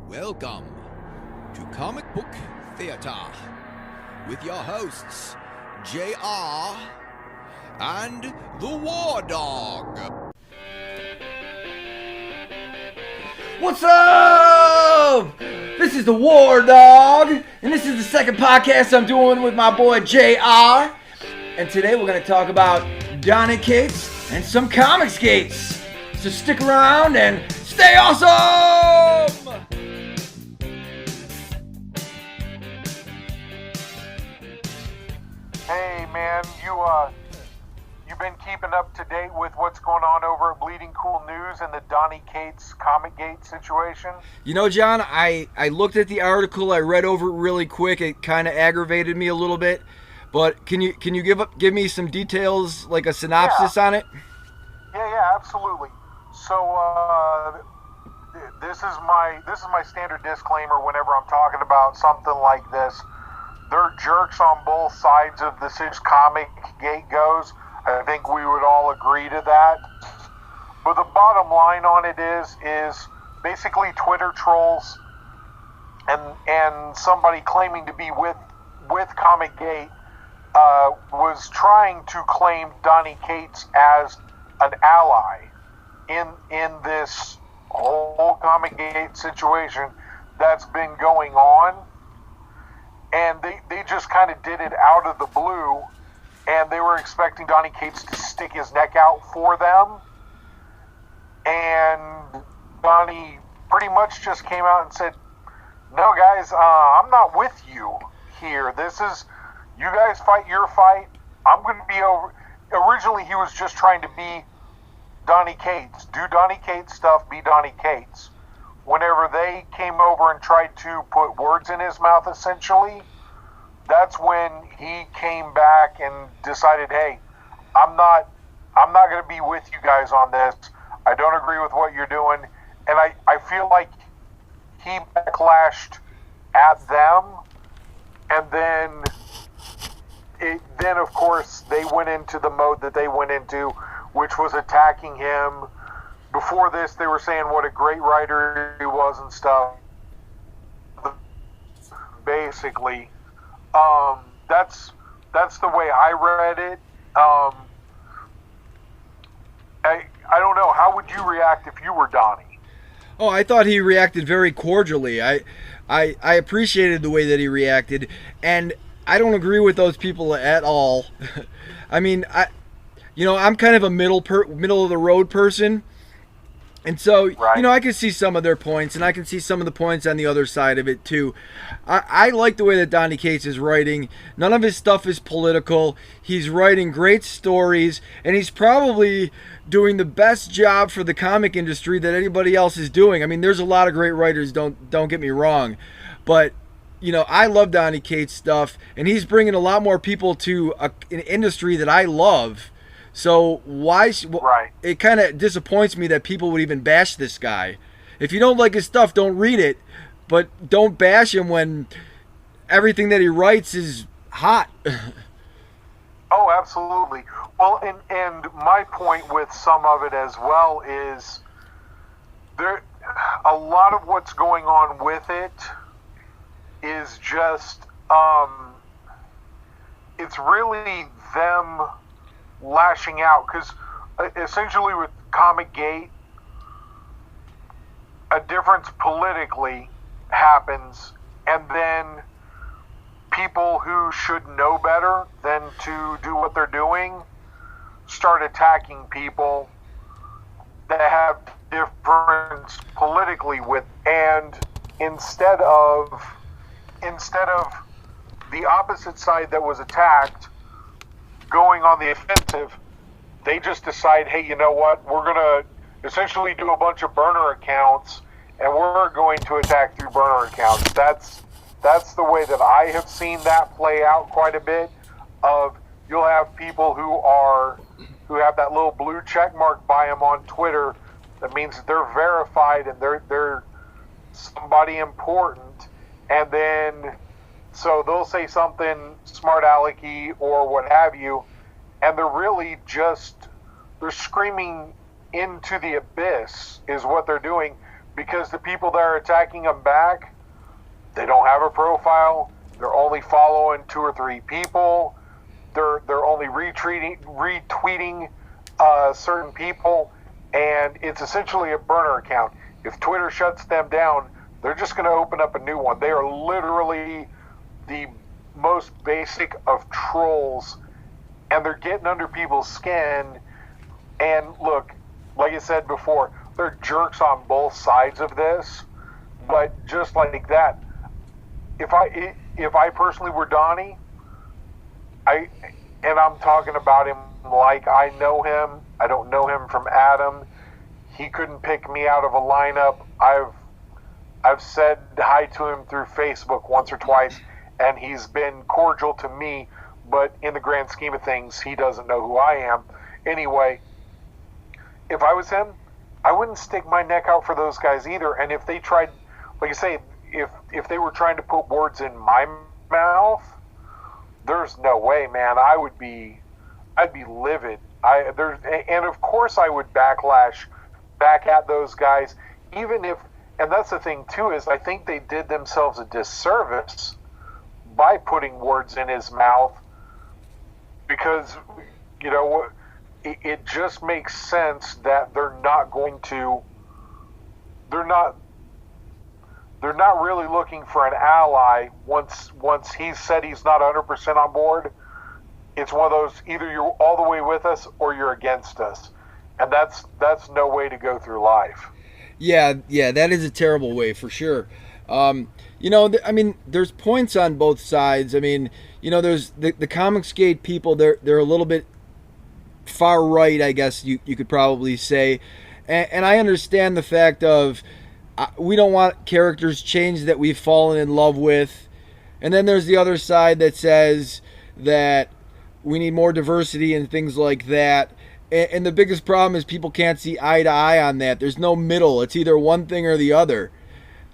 Welcome to Comic Book Theater with your hosts, JR and the War Dog. What's up? This is the War Dog, and this is the second podcast I'm doing with my boy JR. And today we're going to talk about Donnie Cates and some comics gates. So stick around and stay awesome! Hey man, you've been keeping up to date with what's going on over at Bleeding Cool News and the Donnie Cates Comic Gate situation? You know, John, I looked at the article. I read over it really quick. It kind of aggravated me a little bit. But can you give me some details, like a synopsis on it? Yeah, absolutely. So this is my standard disclaimer whenever I'm talking about something like this. There are jerks on both sides of the comic gate goes. I think we would all agree to that. But the bottom line on it is basically Twitter trolls and somebody claiming to be with Comic Gate was trying to claim Donnie Cates as an ally in this whole Comic Gate situation that's been going on. And they just kind of did it out of the blue, and they were expecting Donnie Cates to stick his neck out for them. And Donnie pretty much just came out and said, no guys, I'm not with you here. This is, you guys fight your fight. I'm going to be over. Originally he was just trying to be Donnie Cates, do Donnie Cates stuff, be Donnie Cates. Whenever they came over and tried to put words in his mouth, essentially, that's when he came back and decided, hey, I'm not going to be with you guys on this. I don't agree with what you're doing. And I feel like he backlashed at them. And then of course, they went into the mode that they went into, which was attacking him. Before this, they were saying what a great writer he was and stuff. Basically, that's the way I read it. I don't know. How would you react if you were Donnie? Oh, I thought he reacted very cordially. I appreciated the way that he reacted, and I don't agree with those people at all. I mean, I'm kind of a middle of the road person. And so, right. I can see some of their points, and I can see some of the points on the other side of it, too. I like the way that Donnie Cates is writing. None of his stuff is political. He's writing great stories, and he's probably doing the best job for the comic industry that anybody else is doing. I mean, there's a lot of great writers, don't get me wrong. But, I love Donnie Cates' stuff, and he's bringing a lot more people to an industry that I love. So why? Right. It kind of disappoints me that people would even bash this guy. If you don't like his stuff, don't read it, but don't bash him when everything that he writes is hot. Oh, absolutely. Well, and my point with some of it as well is there. A lot of what's going on with it is just it's really them lashing out, because essentially with Comic Gate, a difference politically happens, and then people who should know better than to do what they're doing start attacking people that have difference politically with, and instead of the opposite side that was attacked going on the offensive, they just decide, hey, you know what, we're going to essentially do a bunch of burner accounts, and we're going to attack through burner accounts. That's the way that I have seen that play out quite a bit. Of you'll have people who have that little blue check mark by them on Twitter. That means that they're verified and they're somebody important, and then so they'll say something smart alecky or what have you, and they're really they're screaming into the abyss is what they're doing, because the people that are attacking him back, they don't have a profile. They're only following 2 or 3 people. They're only retweeting certain people, and it's essentially a burner account. If Twitter shuts them down, they're just going to open up a new one. They are literally the most basic of trolls, and they're getting under people's skin. And look, like I said before, they're jerks on both sides of this. But just like that, if I personally were Donnie, and I'm talking about him like I know him. I don't know him from Adam. He couldn't pick me out of a lineup. I've said hi to him through Facebook once or twice, and he's been cordial to me, but in the grand scheme of things, he doesn't know who I am. Anyway, if I was him, I wouldn't stick my neck out for those guys either. And if they tried, like I say, if they were trying to put words in my mouth, there's no way, man. I'd be livid. And of course I would backlash back at those guys, even if, and that's the thing too, is I think they did themselves a disservice by putting words in his mouth, because, you know, it just makes sense that they're not really looking for an ally once he's said he's not 100% on board. It's one of those, either you're all the way with us or you're against us. And that's no way to go through life. Yeah, that is a terrible way for sure. You know, I mean, there's points on both sides. I mean, you know, there's the Comicsgate people. They're a little bit far right, I guess you could probably say, and I understand the fact of we don't want characters changed that we've fallen in love with. And then there's the other side that says that we need more diversity and things like that. And the biggest problem is people can't see eye to eye on that. There's no middle. It's either one thing or the other.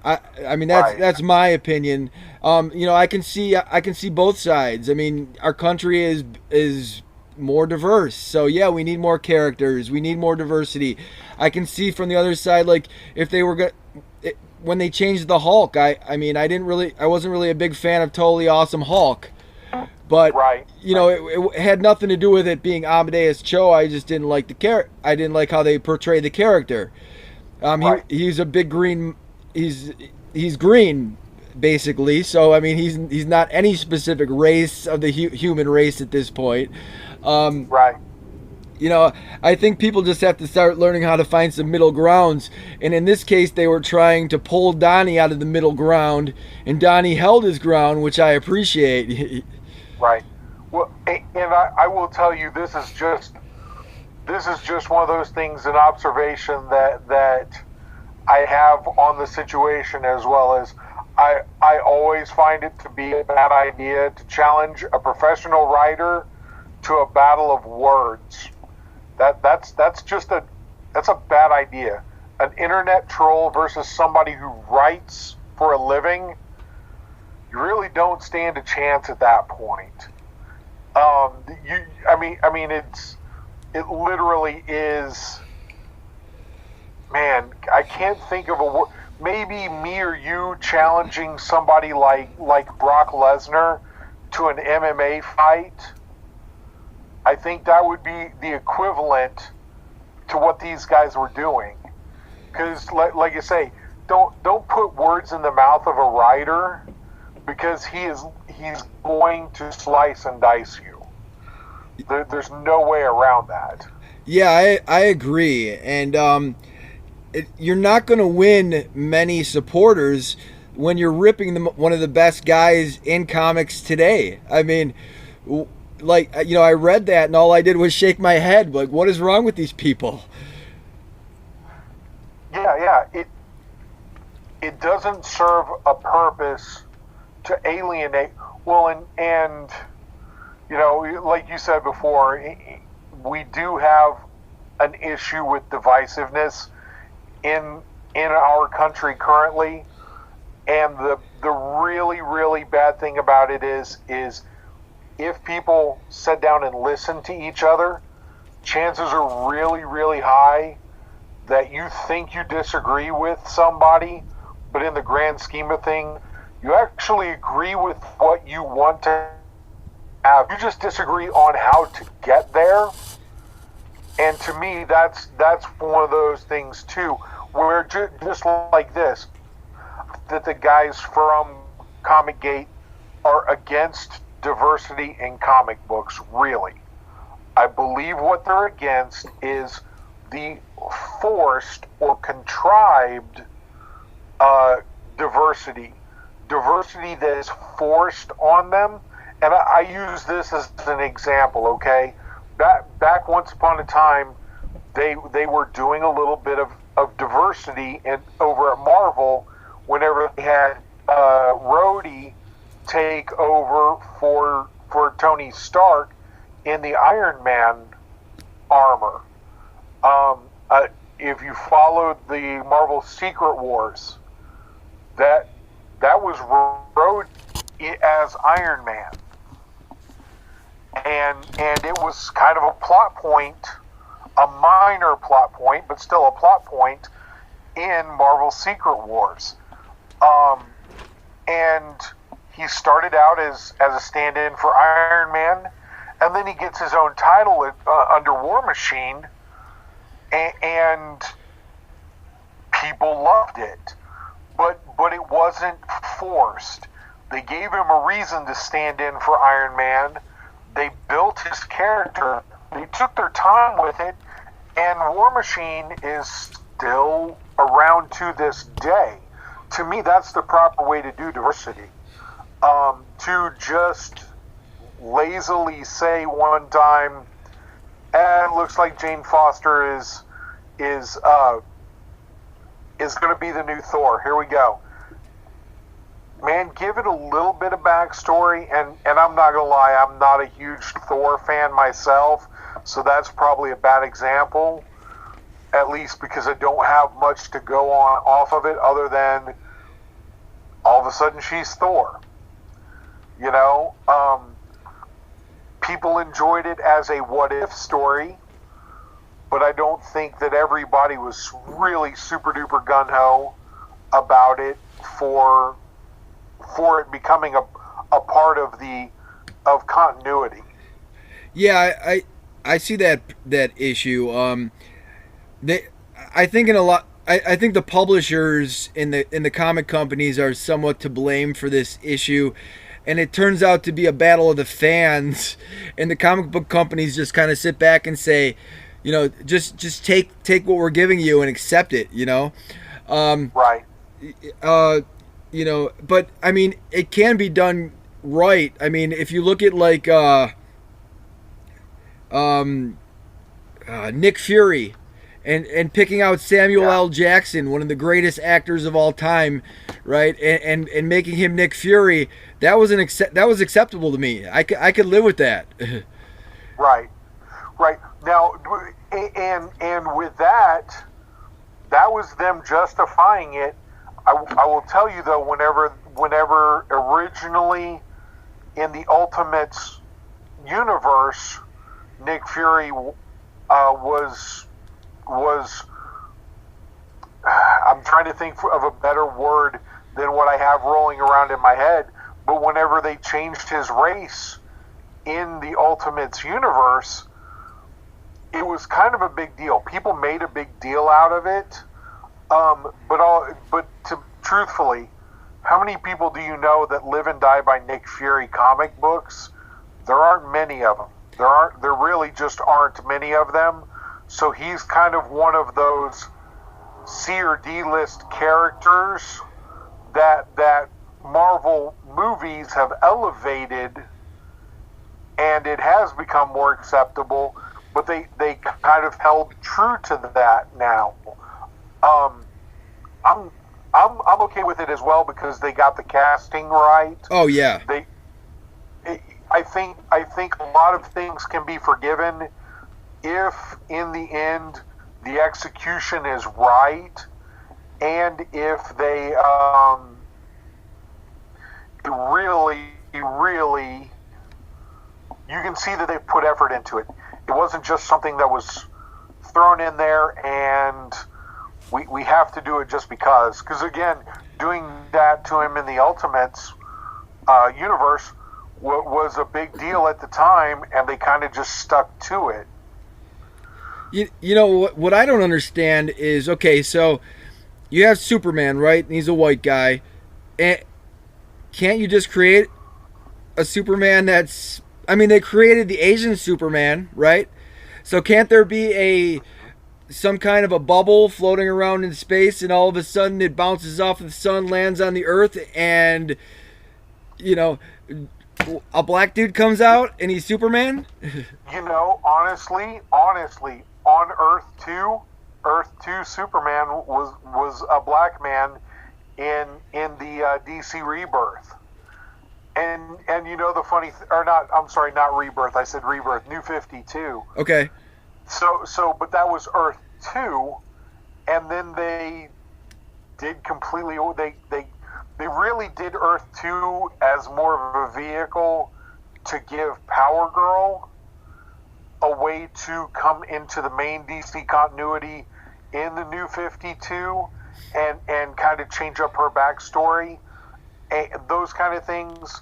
I mean, that's my opinion. You know, I can see both sides. I mean, our country is more diverse. So yeah, we need more characters. We need more diversity. I can see from the other side, like if they were when they changed the Hulk, I wasn't really a big fan of Totally Awesome Hulk. But you know, it had nothing to do with it being Amadeus Cho. I just didn't like I didn't like how they portrayed the character. He's a big green. He's green, basically. So I mean, he's not any specific race of the human race at this point. You know, I think people just have to start learning how to find some middle grounds. And in this case, they were trying to pull Donnie out of the middle ground, and Donnie held his ground, which I appreciate. Right. Well, and I will tell you, this is just one of those things, an observation that I have on the situation, as well as I always find it to be a bad idea to challenge a professional writer to a battle of words. That's a bad idea. An internet troll versus somebody who writes for a living, you really don't stand a chance at that point. It literally is. Man, I can't think of a word. Maybe me or you challenging somebody like Brock Lesnar to an MMA fight. I think that would be the equivalent to what these guys were doing. Because, like you say, don't put words in the mouth of a writer, because he's going to slice and dice you. There's no way around that. Yeah, I agree. And you're not going to win many supporters when you're ripping one of the best guys in comics today. I mean, like, you know, I read that and all I did was shake my head. Like, what is wrong with these people? Yeah. It doesn't serve a purpose to alienate. Well, and you know, like you said before, we do have an issue with divisiveness in our country currently. And the really, really bad thing about it is if people sit down and listen to each other, chances are really, really high that you think you disagree with somebody, but in the grand scheme of things, you actually agree with what you want to have. You just disagree on how to get there. And to me, that's one of those things too, where just like this, that the guys from Comic Gate are against diversity in comic books, really. I believe what they're against is the forced or contrived diversity that is forced on them. And I use this as an example, okay? Back once upon a time, they were doing a little bit of diversity over at Marvel whenever they had Rhodey take over for Tony Stark in the Iron Man armor. If you followed the Marvel Secret Wars, that was Rhodey as Iron Man. And it was kind of a plot point, a minor plot point, but still a plot point in Marvel Secret Wars. And he started out as a stand-in for Iron Man, and then he gets his own title under War Machine, and people loved it. But it wasn't forced. They gave him a reason to stand in for Iron Man. They built his character. They took their time with it, and War Machine is still around to this day. To me, that's the proper way to do diversity. To just lazily say one time, it looks like Jane Foster is going to be the new Thor. Here we go. Man, give it a little bit of backstory, and I'm not going to lie, I'm not a huge Thor fan myself, so that's probably a bad example, at least because I don't have much to go on off of it other than all of a sudden she's Thor. You know, people enjoyed it as a what-if story, but I don't think that everybody was really super-duper gung-ho about it for it becoming a part of continuity. Yeah, I see that issue. I think in a lot. I think the publishers in the comic companies are somewhat to blame for this issue, and it turns out to be a battle of the fans. And the comic book companies just kind of sit back and say, you know, just take what we're giving you and accept it. You know, right. You know, but I mean, it can be done right. I mean, if you look at like Nick Fury. And picking out Samuel L. Jackson, one of the greatest actors of all time, right? And making him Nick Fury, that was acceptable to me. I could live with that. Right. Now, and with that was them justifying it. I will tell you though, whenever originally in the Ultimates universe, Nick Fury was I'm trying to think of a better word than what I have rolling around in my head, but whenever they changed his race in the Ultimates universe, it was kind of a big deal. People made a big deal out of it, truthfully, how many people do you know that live and die by Nick Fury comic books? There aren't many of them. There really just aren't many of them. So he's kind of one of those C or D list characters that Marvel movies have elevated, and it has become more acceptable, but they kind of held true to that now. I'm okay with it as well because they got the casting right. Oh yeah. I think a lot of things can be forgiven if in the end the execution is right, and if they really you can see that they put effort into it. It wasn't just something that was thrown in there and we have to do it just because. Because again, doing that to him in the Ultimates universe was a big deal at the time, and they kind of just stuck to it. You know what I don't understand is, okay, so you have Superman, right? And he's a white guy. And can't you just create a Superman that's, I mean, they created the Asian Superman, right? So can't there be some kind of a bubble floating around in space, and all of a sudden it bounces off of the sun, lands on the earth, and you know, a black dude comes out and he's Superman? You know, honestly, on Earth 2 Superman was a black man in the DC Rebirth. And you know the funny not Rebirth. I said Rebirth, New 52. Okay. So but that was Earth 2, and then they did completely they really did Earth 2 as more of a vehicle to give Power Girl a way to come into the main DC continuity in the New 52 and kind of change up her backstory. And those kind of things.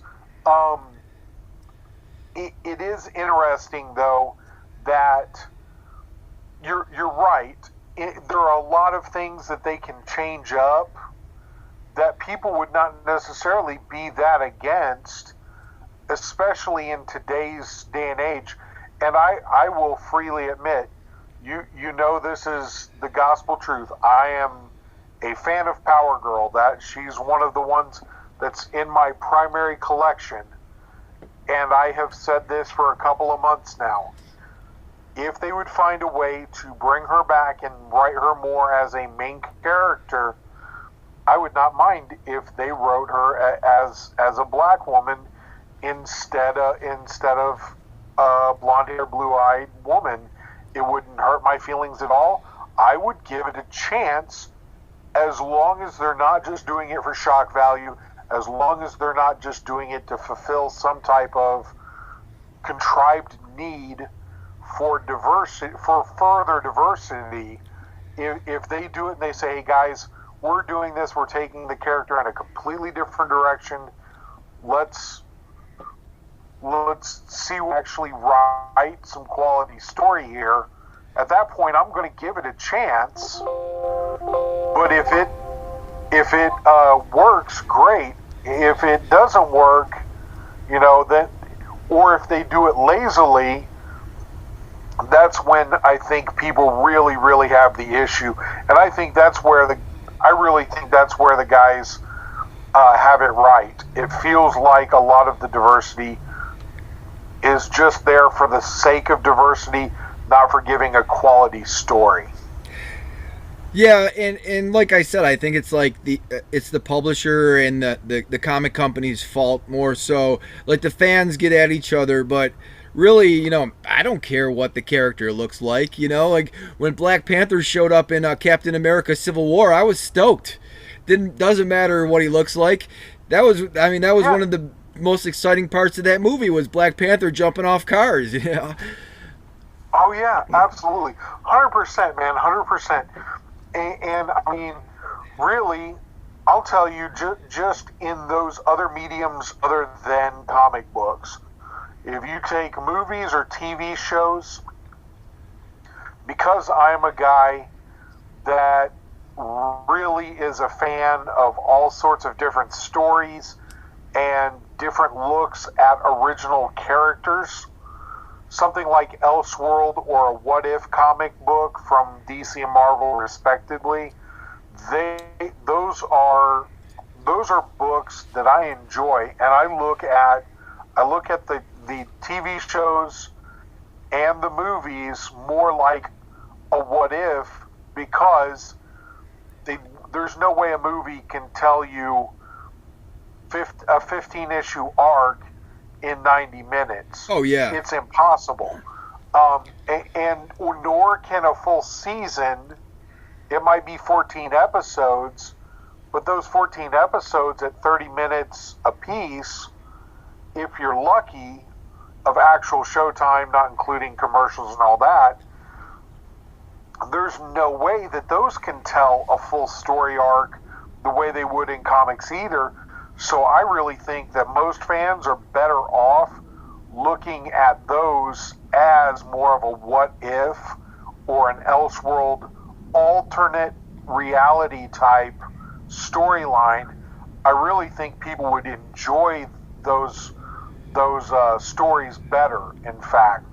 It is interesting, though, that you're right. There are a lot of things that they can change up that people would not necessarily be that against, especially in today's day and age. And I will freely admit, you know this is the gospel truth. I am a fan of Power Girl. That she's one of the ones that's in my primary collection. And I have said this for a couple of months now. If they would find a way to bring her back and write her more as a main character, I would not mind if they wrote her as a black woman instead of a blonde-haired, blue-eyed woman. It wouldn't hurt my feelings at all. I would give it a chance, as long as they're not just doing it for shock value, as long as they're not just doing it to fulfill some type of contrived need for diversity, for further diversity. If they do it and they say, hey guys, we're doing this, we're taking the character in a completely different direction, let's see who actually write some quality story here. At that point, I'm going to give it a chance. But if it works, great. If it doesn't work, then, or if they do it lazily, that's when I think people really, really have the issue. And I think I really think that's where the guys have it right. It feels like a lot of the diversity is just there for the sake of diversity, not for giving a quality story. Yeah, and like I said, I think it's like it's the publisher and the comic company's fault more so. Like the fans get at each other, but really, I don't care what the character looks like. Like when Black Panther showed up in Captain America: Civil War, I was stoked. Doesn't matter what he looks like. That was one of the most exciting parts of that movie was Black Panther jumping off cars. Oh yeah, absolutely, 100%, man, 100%. And I mean, really, I'll tell you, just in those other mediums other than comic books, if you take movies or TV shows, because I'm a guy that really is a fan of all sorts of different stories and different looks at original characters, something like Elseworld or a What If comic book from DC and Marvel respectively, those are books that I enjoy, and I look at the TV shows and the movies more like a what if, because there's no way a movie can tell you a 15-issue arc in 90 minutes. Oh yeah, it's impossible. And nor can a full season. It might be 14 episodes, but those 14 episodes at 30 minutes apiece, if you're lucky, of actual showtime, not including commercials and all that, there's no way that those can tell a full story arc the way they would in comics either. So I really think that most fans are better off looking at those as more of a what if or an Elseworld alternate reality type storyline. I really think people would enjoy those stories better. In fact,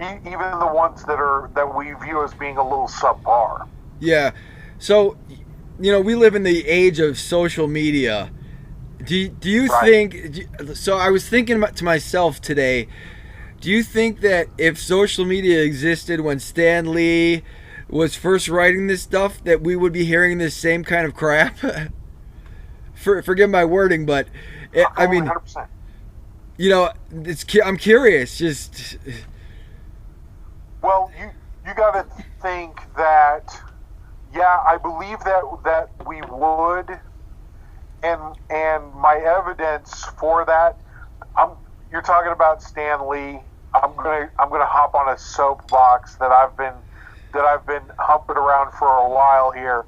even the ones that we view as being a little subpar. Yeah. So, we live in the age of social media. Do you Right. think? So I was thinking to myself today. Do you think that if social media existed when Stan Lee was first writing this stuff, that we would be hearing this same kind of crap? Forgive my wording, but I mean, 100%. I'm curious. Just Well, you got to think that, yeah, I believe that we would, and my evidence for that, you're talking about Stan Lee. I'm gonna hop on a soapbox that I've been humping around for a while here.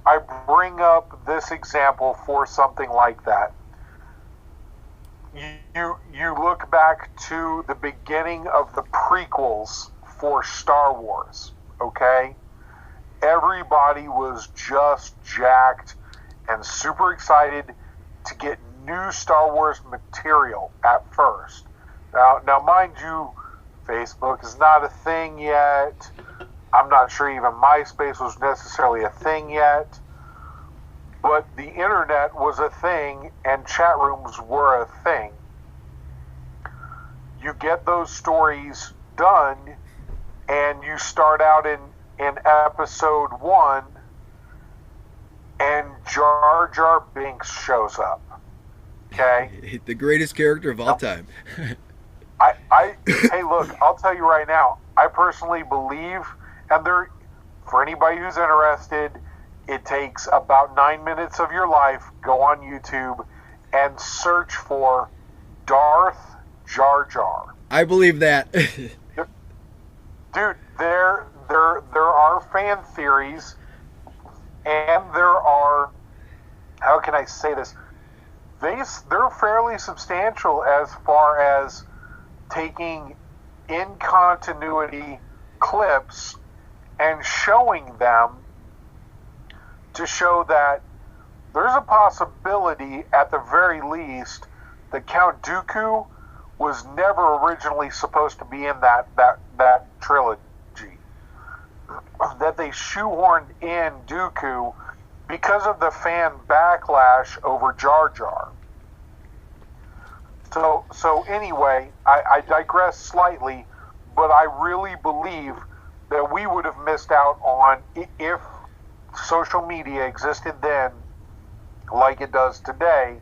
I bring up this example for something like that. You look back to the beginning of the prequels for Star Wars, okay? Everybody was just jacked and super excited to get new Star Wars material at first. Now, mind you, Facebook is not a thing yet. I'm not sure even MySpace was necessarily a thing yet. But the internet was a thing, and chat rooms were a thing. You get those stories done, and you start out in episode 1, and Jar Jar Binks shows up. Okay? the greatest character of all time. Hey, look, I'll tell you right now, I personally believe, and for anybody who's interested, it takes about 9 minutes of your life. Go on YouTube and search for Darth Jar Jar. I believe that. Dude, there are fan theories, and there are, how can I say this? They're fairly substantial as far as taking in continuity clips and showing them to show that there's a possibility, at the very least, that Count Dooku was never originally supposed to be in that trilogy. That they shoehorned in Dooku because of the fan backlash over Jar Jar. So anyway, I digress slightly, but I really believe that we would have missed out on, if social media existed then like it does today,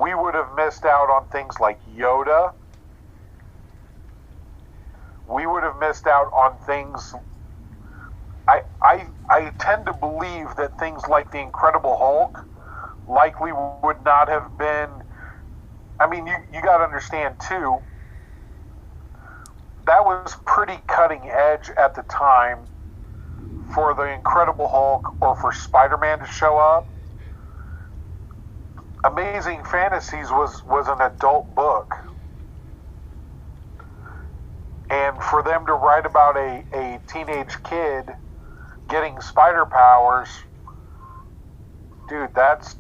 we would have missed out on things like Yoda. We would have missed out on things. I tend to believe that things like the Incredible Hulk likely would not have been. I mean, you got to understand too, that was pretty cutting edge at the time for the Incredible Hulk or for Spider-Man to show up. Amazing Fantasies was an adult book. And for them to write about a teenage kid getting spider powers, dude, that's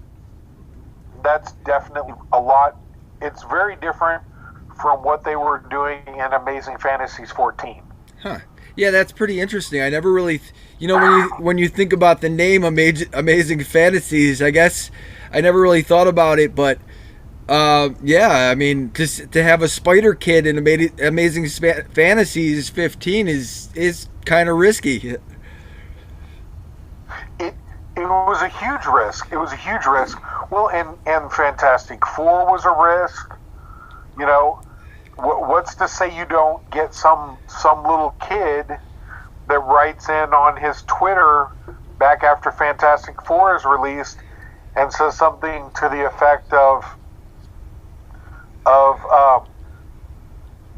definitely a lot. It's very different from what they were doing in Amazing Fantasies 14. Huh. Yeah, that's pretty interesting. I never really, when you think about the name Amazing Fantasies, I guess I never really thought about it, but yeah, I mean, just to have a spider kid in Amazing Fantasies 15 is kind of risky. It was a huge risk. It was a huge risk. Well, and Fantastic Four was a risk. You know, what's to say you don't get some little kid that writes in on his Twitter back after Fantastic Four is released and says something to the effect of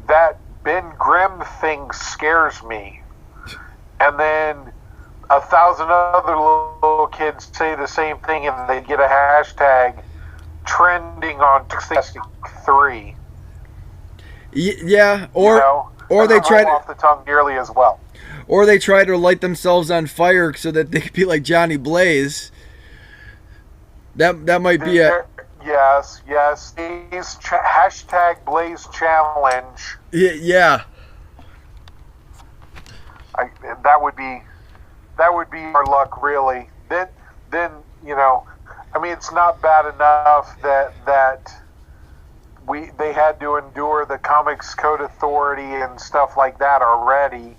that Ben Grimm thing scares me. and then 1,000 other little kids say the same thing, and they get a hashtag trending on 3. Yeah, or they try off the tongue nearly as well. Or they try to light themselves on fire so that they could be like Johnny Blaze. That might be a... Yes. Hashtag Blaze Challenge. Yeah. That would be our luck, really. Then I mean, it's not bad enough that they had to endure the Comics Code Authority and stuff like that already,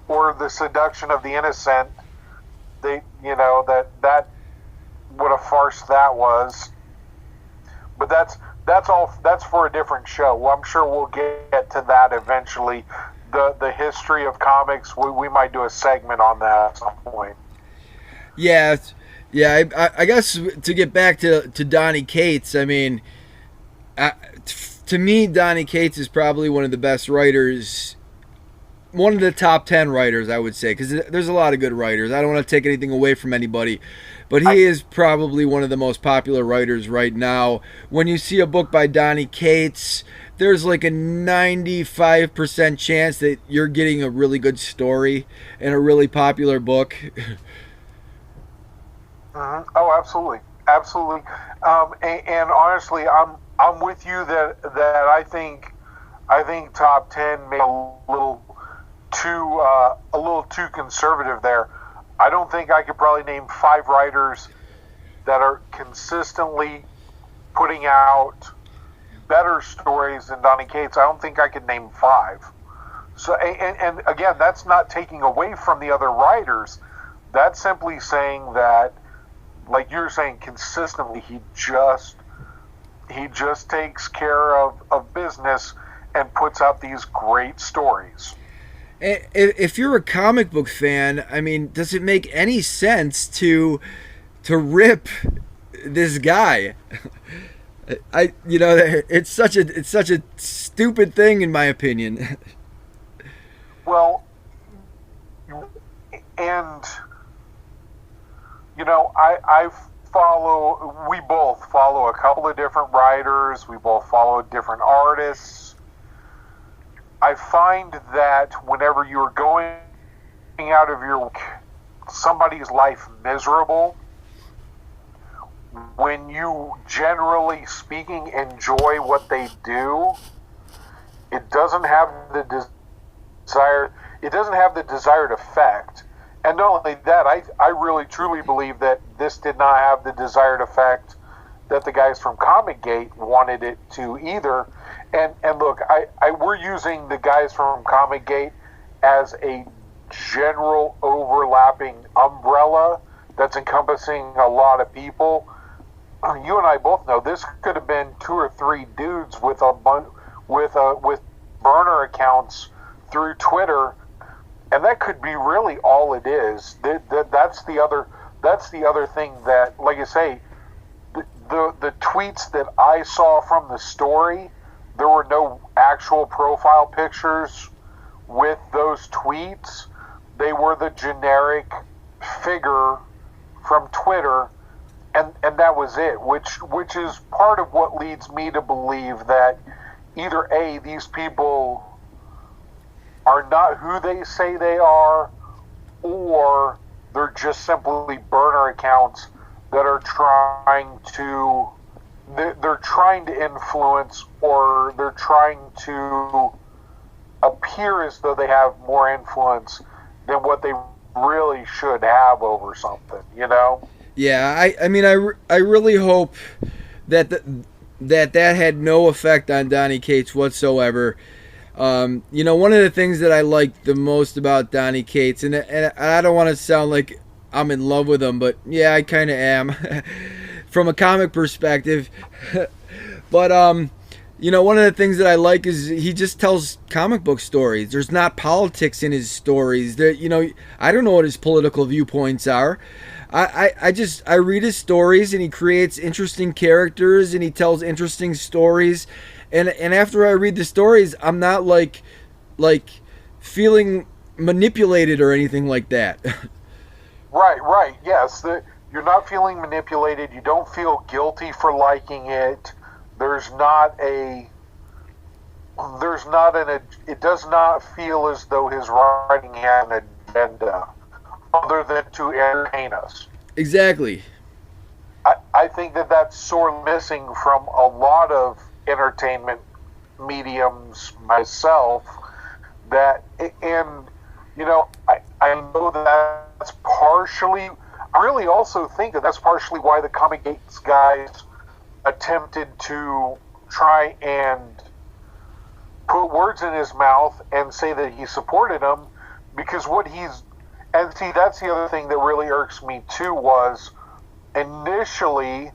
or the seduction of the innocent. That what a farce that was. But that's for a different show. Well, I'm sure we'll get to that eventually. The history of comics, we might do a segment on that at some point. Yeah. I guess to get back to Donnie Cates, I mean, to me, Donnie Cates is probably one of the best writers, one of the top 10 writers, I would say, because there's a lot of good writers. I don't want to take anything away from anybody, but he is probably one of the most popular writers right now. When you see a book by Donnie Cates, there's like a 95% chance that you're getting a really good story and a really popular book. Mm-hmm. Oh, absolutely. And honestly, I'm with you that I think top 10 made a little too conservative there. I don't think I could probably name 5 writers that are consistently putting out better stories than Donnie Cates. I don't think I could name 5. So, and again, that's not taking away from the other writers. That's simply saying that, like you're saying, consistently he just takes care of business and puts out these great stories. If you're a comic book fan, I mean, does it make any sense to rip this guy? It's such a stupid thing in my opinion. Well, and we both follow a couple of different writers. We both follow different artists. I find that whenever you're going out of somebody's life miserable, when you, generally speaking, enjoy what they do, it doesn't have the desired effect. And not only that, I really truly believe that this did not have the desired effect that the guys from ComicGate wanted it to either. And look, we're using the guys from ComicGate as a general overlapping umbrella that's encompassing a lot of people. You and I both know this could have been 2 or 3 dudes with burner accounts through Twitter, and that could be really all it is. That's the other thing that, like I say, the tweets that I saw from the story, there were no actual profile pictures with those tweets. They were the generic figure from Twitter, and that was it, which is part of what leads me to believe that either A, these people are not who they say they are, or they're just simply burner accounts that are trying to influence, or they're trying to appear as though they have more influence than what they really should have over something, Yeah, I mean, I really hope that that had no effect on Donnie Cates whatsoever. One of the things that I like the most about Donnie Cates, and I don't want to sound like I'm in love with him, but yeah, I kind of am from a comic perspective. But one of the things that I like is he just tells comic book stories. There's not politics in his stories. I don't know what his political viewpoints are. I read his stories, and he creates interesting characters, and he tells interesting stories. And after I read the stories, I'm not like feeling manipulated or anything like that. Right. Yes, you're not feeling manipulated. You don't feel guilty for liking it. There's not an. It does not feel as though his writing had an agenda other than to entertain us. Exactly. I think that's sorely missing from a lot of entertainment mediums myself. I know that's partially. I really also think that's partially why the Comic Gates guys attempted to try and put words in his mouth and say that he supported him, because and see, that's the other thing that really irks me too, was initially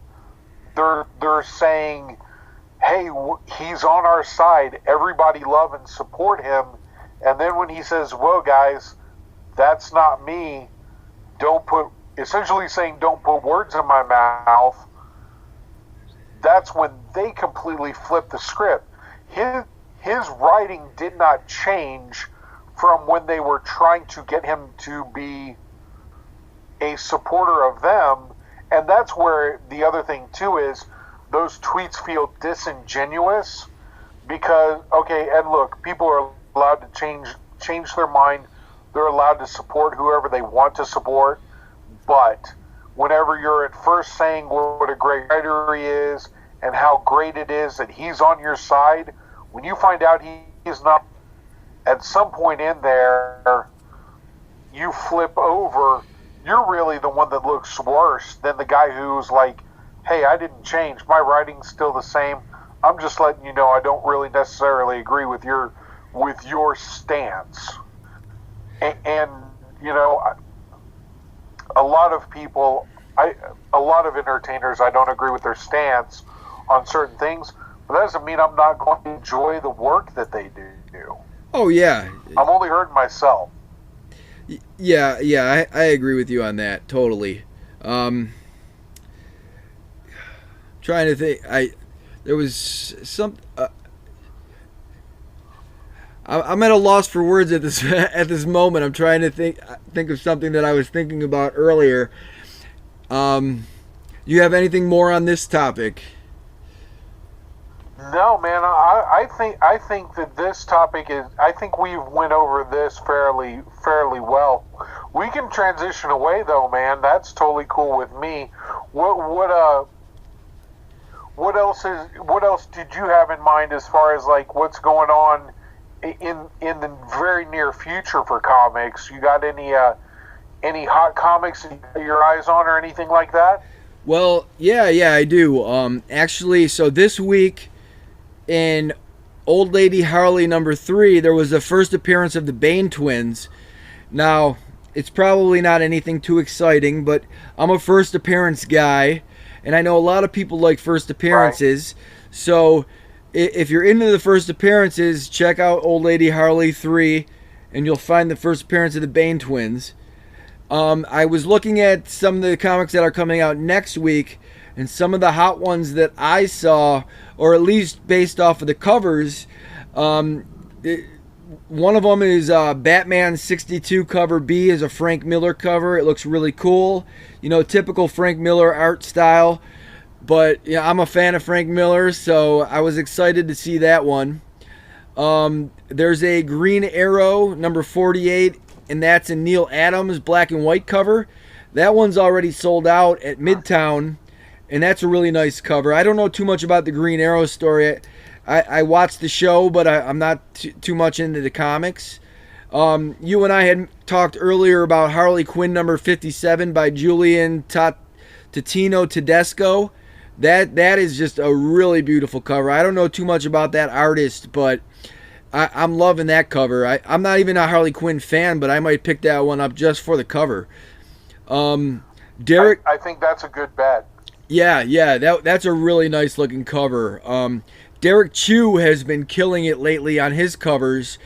they're saying, hey, he's on our side, everybody love and support him, and then when he says, well guys, that's not me, essentially saying don't put words in my mouth, that's when they completely flipped the script. His writing did not change from when they were trying to get him to be a supporter of them. And that's where the other thing too is, those tweets feel disingenuous because, okay, and look, people are allowed to change their mind. They're allowed to support whoever they want to support. But whenever you're at first saying what a great writer he is and how great it is that he's on your side, when you find out he's not, at some point in there, you flip over. You're really the one that looks worse than the guy who's like, hey, I didn't change. My writing's still the same. I'm just letting you know I don't really necessarily agree with your stance. And a lot of people, a lot of entertainers, I don't agree with their stance on certain things, but that doesn't mean I'm not going to enjoy the work that they do. Oh, yeah. I'm only hurting myself. Yeah, I agree with you on that, totally. Trying to think, there was some... I'm at a loss for words at this moment. I'm trying to think of something that I was thinking about earlier. You have anything more on this topic? No, man. I think that this topic is. I think we've went over this fairly well. We can transition away though, man. That's totally cool with me. What else did you have in mind as far as like what's going on in the very near future for comics? You got any hot comics that you got your eyes on or anything like that? Well, yeah, I do. Actually, so this week in Old Lady Harley number 3, there was the first appearance of the Bane twins. Now, it's probably not anything too exciting, but I'm a first appearance guy, and I know a lot of people like first appearances. Right. So if you're into the first appearances, check out Old Lady Harley 3, and you'll find the first appearance of the Bane twins. I was looking at some of the comics that are coming out next week, and some of the hot ones that I saw, or at least based off of the covers, one of them is Batman 62 cover B, is a Frank Miller cover. It looks really cool. Typical Frank Miller art style. But yeah, I'm a fan of Frank Miller, so I was excited to see that one. There's a Green Arrow number 48, and that's a Neil Adams black and white cover. That one's already sold out at Midtown, and that's a really nice cover. I don't know too much about the Green Arrow story. I watched the show, but I'm not too much into the comics. You and I had talked earlier about Harley Quinn number 57 by Julian Totino Tedesco. That is just a really beautiful cover. I don't know too much about that artist, but I'm loving that cover. I'm not even a Harley Quinn fan, but I might pick that one up just for the cover. Derek, I think that's a good bet. Yeah, that's a really nice looking cover. Derek Chew has been killing it lately on his covers.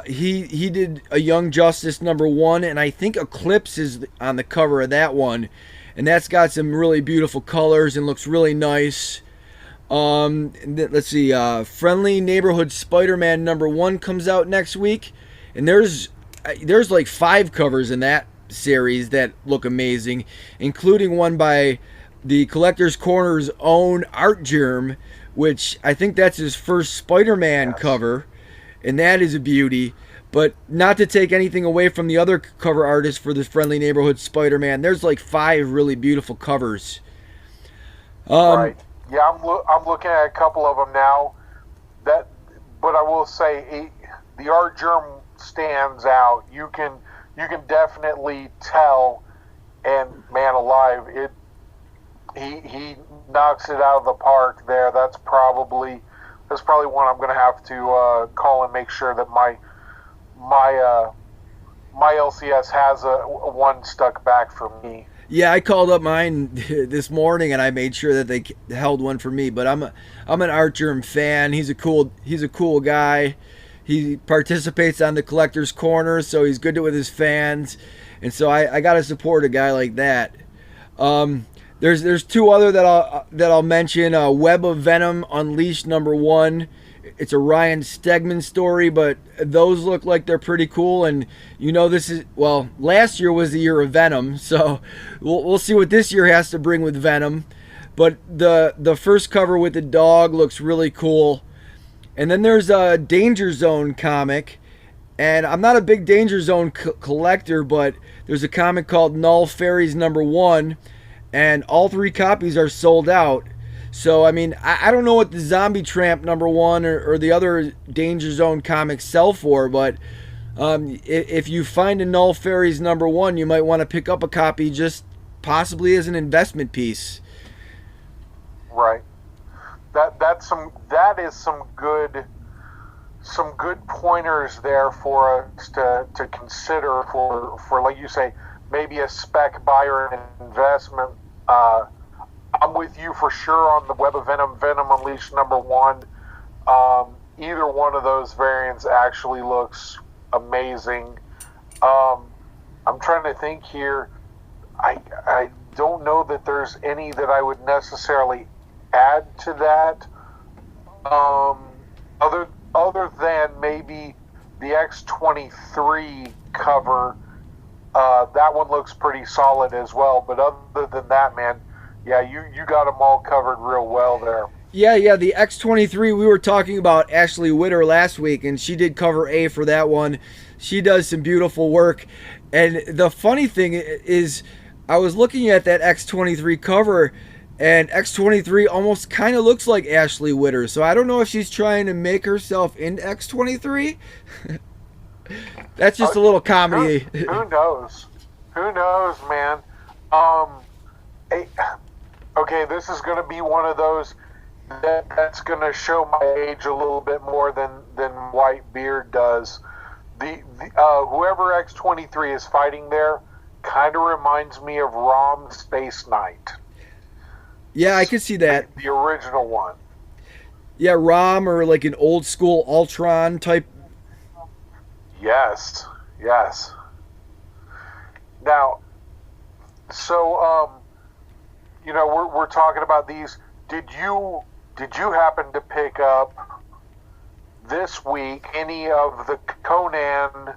He did a Young Justice number 1, and I think Eclipse is on the cover of that one, and that's got some really beautiful colors and looks really nice. Let's see, Friendly Neighborhood Spider-Man number 1 comes out next week, and there's there's like 5 covers in that series that look amazing, including one by the Collector's Corner's own Art Germ, which I think that's his first Spider-Man cover, and that is a beauty. But not to take anything away from the other cover artists for the Friendly Neighborhood Spider-Man, there's like 5 really beautiful covers. Right. Yeah, I'm looking at a couple of them now. But I will say the Art Germ stands out. You can definitely tell, and man alive, he knocks it out of the park there. That's probably one I'm going to have to call and make sure that my LCS has one stuck back for me. Yeah, I called up mine this morning and I made sure that they held one for me. But I'm an Art Germ fan. He's a cool guy. He participates on the Collector's Corner, so he's good with his fans, and so I got to support a guy like that. There's 2 other that I'll mention. Web of Venom Unleashed #1. It's a Ryan Stegman story, but those look like they're pretty cool. And last year was the year of Venom, so we'll see what this year has to bring with Venom. But the first cover with the dog looks really cool. And then there's a Danger Zone comic, and I'm not a big Danger Zone collector, but there's a comic called Null Fairies #1, and all 3 copies are sold out. So, I mean, I don't know what the Zombie Tramp #1 or the other Danger Zone comics sell for, but if you find a Null Fairies #1, you might want to pick up a copy just possibly as an investment piece. Right. That is some good pointers there for us to consider for like you say, maybe a spec buyer and investment. I'm with you for sure on the Web of Venom Unleashed #1. Either one of those variants actually looks amazing. I'm trying to think here. I don't know that there's any that I would necessarily add to that. Other than maybe the X-23 cover. That one looks pretty solid as well. But other than that, man, yeah, you got them all covered real well there. Yeah, the X-23, we were talking about Ashley Witter last week, and she did cover A for that one. She does some beautiful work. And the funny thing is, I was looking at that X-23 cover, and X-23 almost kind of looks like Ashley Witter. So I don't know if she's trying to make herself into X-23. That's just a little comedy. Who knows? Who knows, man? Okay, this is going to be one of those that's going to show my age a little bit more than Whitebeard does. Whoever X-23 is fighting there kind of reminds me of Rom Space Knight. Yeah, I can see that. The original one. Yeah, Rom, or like an old school Ultron type. Yes. Now, so we're talking about these. Did you happen to pick up this week any of the Conan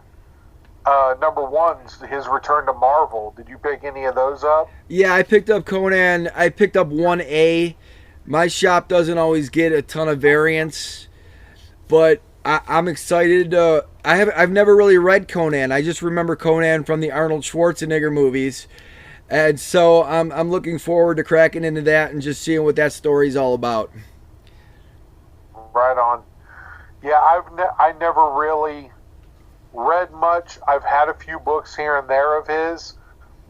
#1s, his return to Marvel? Did you pick any of those up? Yeah, I picked up Conan. I picked up 1A. My shop doesn't always get a ton of variants, but I'm excited. I've never really read Conan. I just remember Conan from the Arnold Schwarzenegger movies, and so I'm looking forward to cracking into that and just seeing what that story's all about. Right on. Yeah, I never really read much. I've had a few books here and there of his,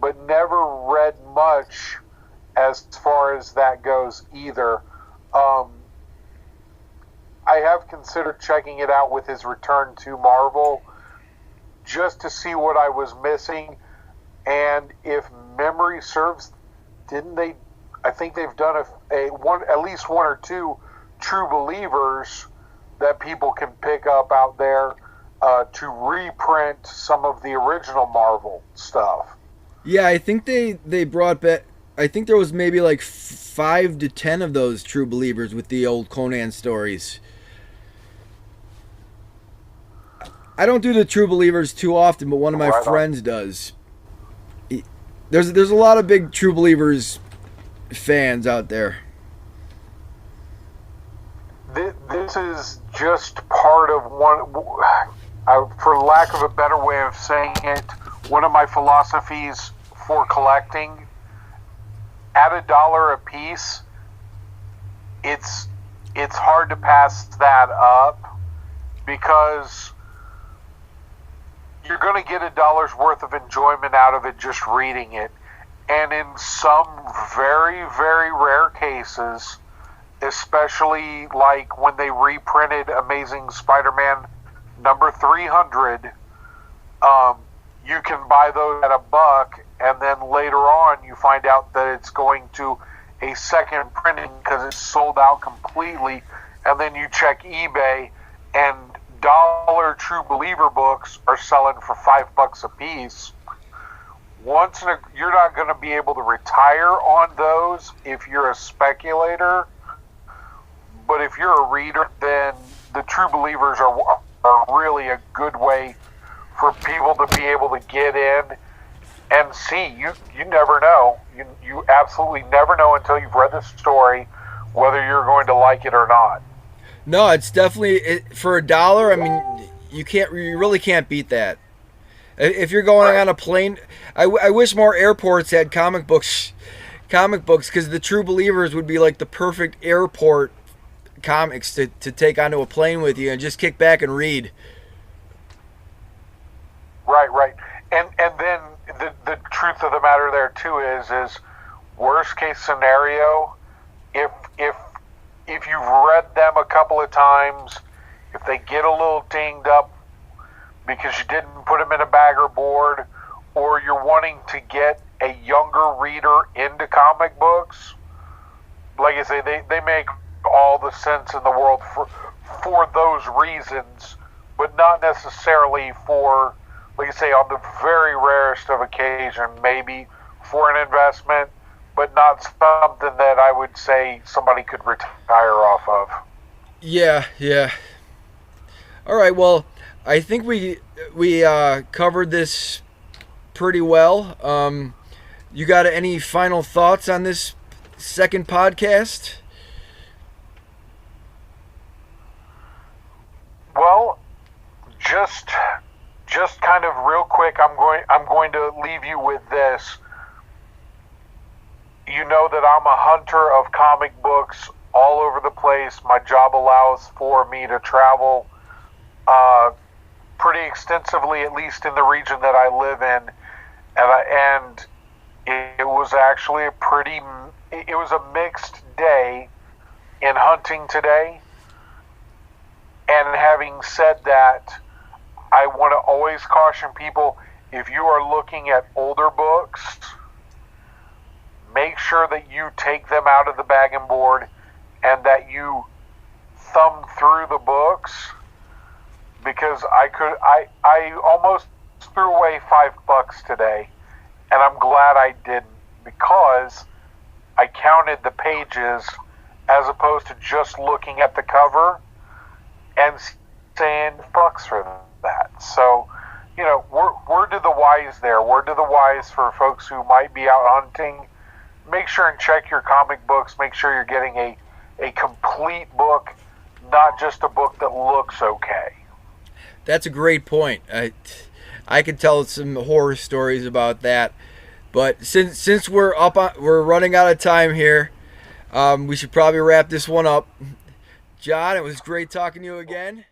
but never read much as far as that goes either. I have considered checking it out with his return to Marvel just to see what I was missing. And if memory serves, didn't they? I think they've done at least one or two True Believers that people can pick up out there to reprint some of the original Marvel stuff. Yeah, I think they brought back. I think there was maybe like 5 to 10 of those True Believers with the old Conan stories. I don't do the True Believers too often, but one of my friends does. There's a lot of big True Believers fans out there. This is just part of one, for lack of a better way of saying it, one of my philosophies for collecting. At $1 a piece, it's hard to pass that up, because you're going to get $1's worth of enjoyment out of it just reading it. And in some very, very rare cases, especially like when they reprinted Amazing Spider-Man number 300, you can buy those at $1, and then later on you find out that it's going to a second printing because it's sold out completely, and then you check eBay and dollar True Believer books are selling for $5 a piece. You're not going to be able to retire on those if you're a speculator, but if you're a reader, then the True Believers are really a good way for people to be able to get in and see. You never know. You absolutely never know until you've read the story whether you're going to like it or not. No, it's definitely for $1. I mean, you really can't beat that. If you're going on a plane, I wish more airports had comic books, because the True Believers would be like the perfect airport comics to take onto a plane with you and just kick back and read. Right. And then the truth of the matter there too is worst case scenario, if you've read them a couple of times, if they get a little dinged up because you didn't put them in a bag or board, or you're wanting to get a younger reader into comic books, like I say, they make all the sense in the world for those reasons, but not necessarily for, like I say, on the very rarest of occasion, maybe for an investment, but not something that I would say somebody could retire off of. Yeah. All right, well, I think we covered this pretty well. You got any final thoughts on this second podcast? Well, just kind of real quick, I'm going to leave you with this. You know that I'm a hunter of comic books all over the place. My job allows for me to travel pretty extensively, at least in the region that I live in, and it was actually it was a mixed day in hunting today. And having said that, I want to always caution people, if you are looking at older books, make sure that you take them out of the bag and board and that you thumb through the books, because I almost threw away $5 today, and I'm glad I didn't, because I counted the pages as opposed to just looking at the cover and saying bucks for that. So, word to the wise there. Word to the wise for folks who might be out hunting. Make sure and check your comic books. Make sure you're getting a complete book, not just a book that looks okay. That's a great point. I could tell some horror stories about that. But since we're running out of time here, we should probably wrap this one up. John, it was great talking to you again.